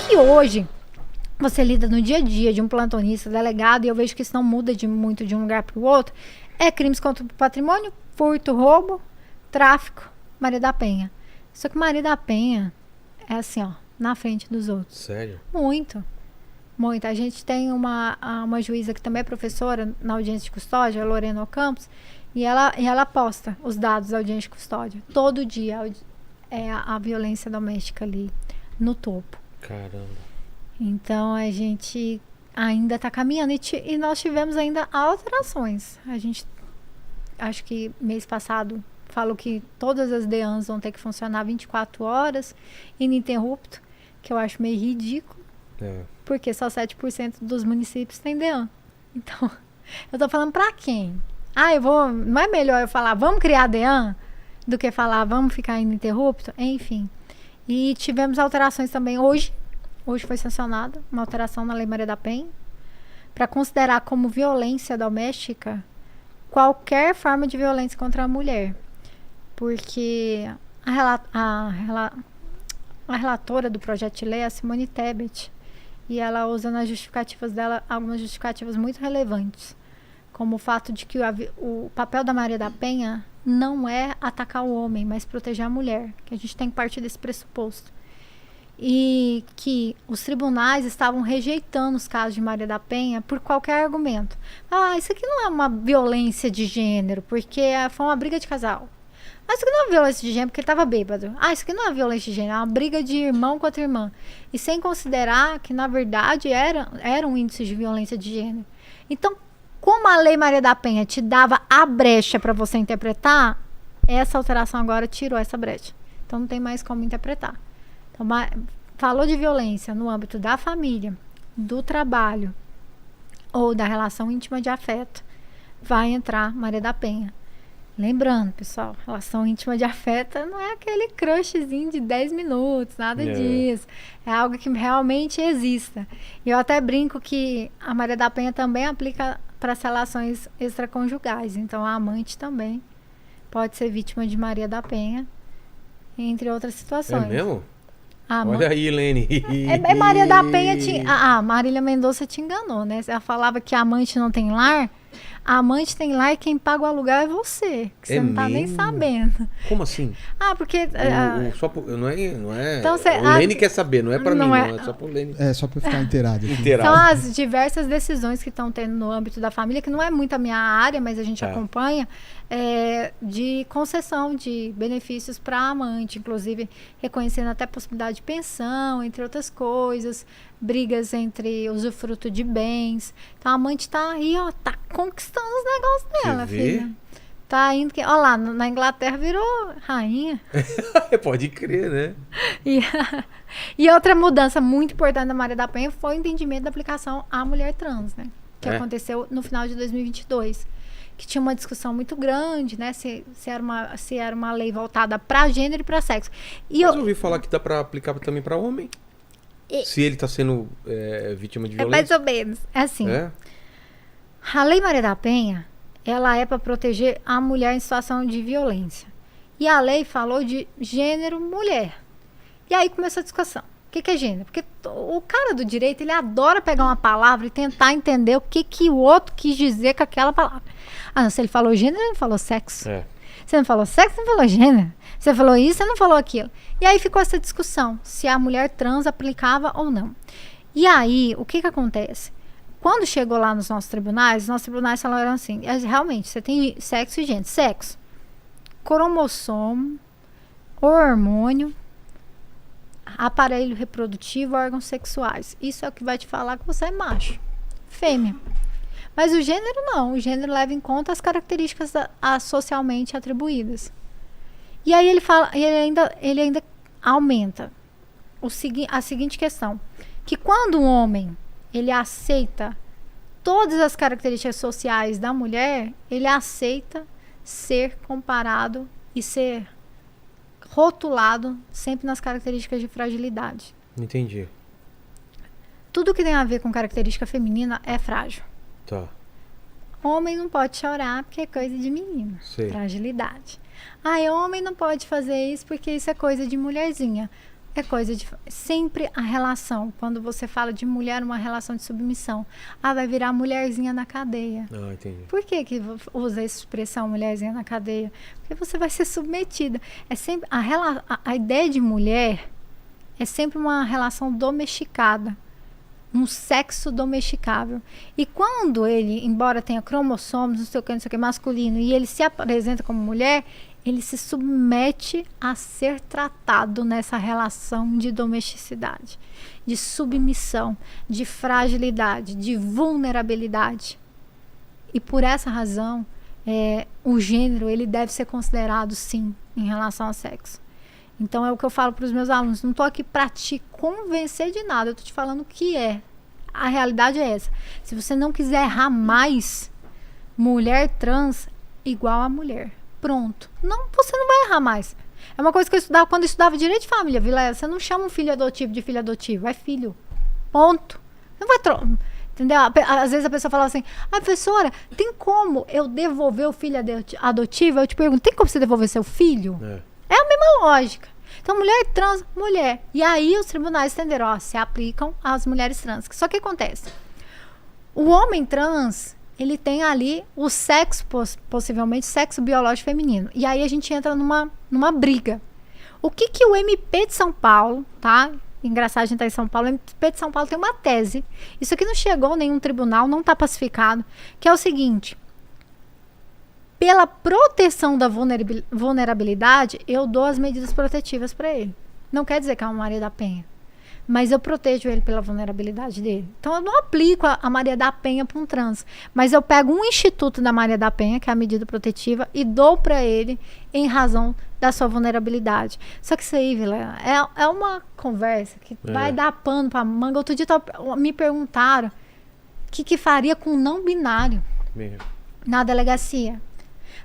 que hoje você lida no dia a dia de um plantonista, delegado, e eu vejo que isso não muda muito de um lugar para o outro, é crimes contra o patrimônio, furto, roubo, tráfico, Maria da Penha. Só que Maria da Penha é assim, ó, na frente dos outros. Sério? Muito. Muito. A gente tem uma juíza que também é professora na audiência de custódia, a Lorena Campos, e ela posta os dados da audiência de custódia. Todo dia é a violência doméstica ali no topo. Caramba. Então a gente ainda está caminhando e nós tivemos ainda alterações. A gente, acho que mês passado, falou que todas as DEANs vão ter que funcionar 24 horas, ininterrupto, que eu acho meio ridículo. Porque só 7% dos municípios tem DEAN. Então, eu tô falando pra quem? Não é melhor eu falar, vamos criar DEAN, do que falar, vamos ficar ininterrupto? Enfim. E tivemos alterações também hoje. Hoje foi sancionada uma alteração na Lei Maria da Penha para considerar como violência doméstica qualquer forma de violência contra a mulher. Porque a relatora do projeto de lei é a Simone Tebet, e ela usa nas justificativas dela algumas justificativas muito relevantes, como o fato de que o papel da Maria da Penha não é atacar o homem, mas proteger a mulher, que a gente tem que partir desse pressuposto. E que os tribunais estavam rejeitando os casos de Maria da Penha por qualquer argumento. Isso aqui não é uma violência de gênero, porque foi uma briga de casal. Isso aqui não é violência de gênero porque ele estava bêbado. Isso aqui não é violência de gênero, é uma briga de irmão contra irmã. E sem considerar que, na verdade, era um índice de violência de gênero. Então, como a Lei Maria da Penha te dava a brecha para você interpretar, essa alteração agora tirou essa brecha. Então, não tem mais como interpretar. Então, falou de violência no âmbito da família, do trabalho ou da relação íntima de afeto, vai entrar Maria da Penha. Lembrando, pessoal, relação íntima de afeto não é aquele crushzinho de 10 minutos, nada disso. É algo que realmente exista. E eu até brinco que a Maria da Penha também aplica para as relações extraconjugais. Então, a amante também pode ser vítima de Maria da Penha, entre outras situações. É mesmo? Olha aí, Helene. Maria da Penha Marília Mendonça te enganou, né? Ela falava que a amante não tem lar. A amante tem lar e quem paga o aluguel é você. Que você não tá nem sabendo. Como assim? Porque... não é... Então, o Lene quer saber, não é pra mim, não. É só pro Lene. É, só pra ficar inteirado. São as diversas decisões que estão tendo no âmbito da família, que não é muito a minha área, mas a gente acompanha, de concessão de benefícios para a amante, inclusive reconhecendo até a possibilidade de pensão, entre outras coisas, brigas entre usufruto de bens. Então a amante tá aí, ó, tá conquistando os negócios dela, filha. Tá indo ó lá, na Inglaterra virou rainha. Pode crer, né? E outra mudança muito importante da Maria da Penha foi o entendimento da aplicação à mulher trans, né? Que aconteceu no final de 2022. Que tinha uma discussão muito grande, né? Se era uma lei voltada para gênero e para sexo. Mas eu ouvi falar que dá para aplicar também para homem. Se ele está sendo vítima de violência. Mais ou menos. É assim. A Lei Maria da Penha, ela é para proteger a mulher em situação de violência. E a lei falou de gênero mulher. E aí começou a discussão. O que é gênero? Porque o cara do direito, ele adora pegar uma palavra e tentar entender o que o outro quis dizer com aquela palavra. Não, se ele falou gênero, ele não falou sexo. Você não falou sexo, você não falou gênero. Você falou isso, você não falou aquilo. E aí ficou essa discussão, se a mulher trans aplicava ou não. E aí, o que acontece? Quando chegou lá nos nossos tribunais falaram assim, realmente, você tem sexo e gênero. Sexo, cromossomo, hormônio, aparelho reprodutivo, órgãos sexuais. Isso é o que vai te falar que você é macho, fêmea. Mas o gênero não. O gênero leva em conta as características socialmente atribuídas. E aí ele ainda aumenta a seguinte questão. Que quando um homem ele aceita todas as características sociais da mulher, ele aceita ser comparado e ser rotulado sempre nas características de fragilidade. Entendi. Tudo que tem a ver com característica feminina é frágil. Tá. Homem não pode chorar porque é coisa de menino. Sei. Fragilidade. Homem não pode fazer isso porque isso é coisa de mulherzinha. É coisa de... Sempre a relação, quando você fala de mulher, uma relação de submissão. Vai virar mulherzinha na cadeia. Entendi. Por que usa essa expressão mulherzinha na cadeia? Porque você vai ser submetida. É sempre a ideia de mulher é sempre uma relação domesticada. Um sexo domesticável. E quando ele, embora tenha cromossomos, não sei o que, masculino, e ele se apresenta como mulher, ele se submete a ser tratado nessa relação de domesticidade, de submissão, de fragilidade, de vulnerabilidade. E por essa razão, o gênero ele deve ser considerado, sim, em relação ao sexo. Então é o que eu falo para os meus alunos. Não estou aqui para te convencer de nada, eu estou te falando o que é. A realidade é essa. Se você não quiser errar mais, mulher trans igual a mulher. Pronto. Não, você não vai errar mais. É uma coisa que eu estudava quando eu estudava direito de família, Vilela. Você não chama um filho adotivo de filho adotivo, é filho. Ponto. Não vai entendeu? Às vezes a pessoa fala assim: professora, tem como eu devolver o filho adotivo? Eu te pergunto, tem como você devolver seu filho? É a mesma lógica. Então, mulher trans, mulher. E aí os tribunais entenderam, se aplicam às mulheres trans. Só que acontece? O homem trans, ele tem ali o sexo, possivelmente, sexo biológico feminino. E aí a gente entra numa briga. O que o MP de São Paulo, tá? Engraçado a gente estar em São Paulo, o MP de São Paulo tem uma tese. Isso aqui não chegou a nenhum tribunal, não está pacificado. Que é o seguinte: pela proteção da vulnerabilidade, eu dou as medidas protetivas para ele. Não quer dizer que é uma Maria da Penha. Mas eu protejo ele pela vulnerabilidade dele. Então, eu não aplico a Maria da Penha para um trans. Mas eu pego um instituto da Maria da Penha, que é a medida protetiva, e dou para ele em razão da sua vulnerabilidade. Só que isso aí, Vilela, é uma conversa que vai dar pano para manga. Outro dia me perguntaram o que faria com um não binário na delegacia.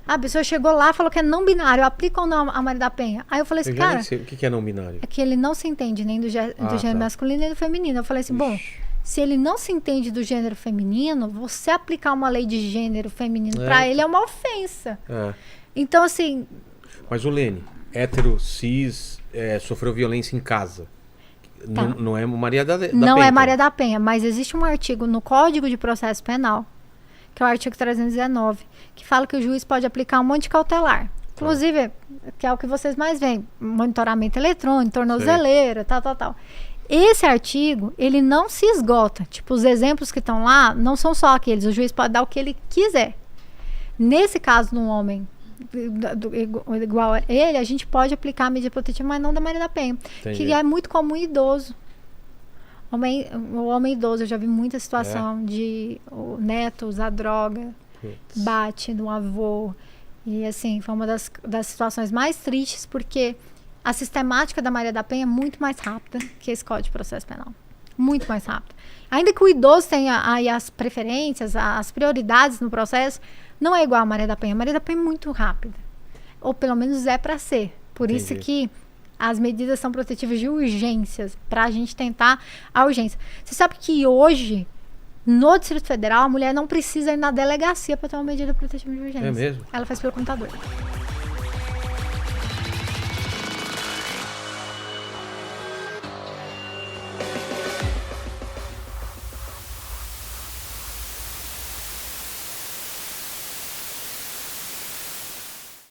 A pessoa chegou lá e falou que é não binário. Aplica ou não a Maria da Penha? Aí eu falei assim, cara... O que é não binário? É que ele não se entende nem do gênero masculino nem do feminino. Eu falei assim, bom, se ele não se entende do gênero feminino, você aplicar uma lei de gênero feminino pra ele é uma ofensa. Então, assim... Mas o Lene, hétero, cis, sofreu violência em casa. Tá. Não é Maria da Penha. Não é Maria da Penha, mas existe um artigo no Código de Processo Penal, que é o artigo 319, que fala que o juiz pode aplicar um monte de cautelar. Inclusive, que é o que vocês mais veem, monitoramento eletrônico, tornozeleira, tal. Esse artigo, ele não se esgota. Tipo, os exemplos que estão lá não são só aqueles. O juiz pode dar o que ele quiser. Nesse caso, num homem igual a ele, a gente pode aplicar a medida protetiva, mas não da Maria da Penha. Entendi. Que é muito comum em idoso. O homem idoso, eu já vi muita situação de o neto usar droga, bate no avô. E assim, foi uma das situações mais tristes, porque a sistemática da Maria da Penha é muito mais rápida que esse Código de Processo Penal. Muito mais rápida. Ainda que o idoso tenha aí as preferências, as prioridades no processo, não é igual a Maria da Penha. A Maria da Penha é muito rápida. Ou pelo menos é para ser. Por isso que as medidas são protetivas de urgências, para a gente tentar a urgência. Você sabe que hoje, no Distrito Federal, a mulher não precisa ir na delegacia para ter uma medida protetiva de urgência. É mesmo? Ela faz pelo computador.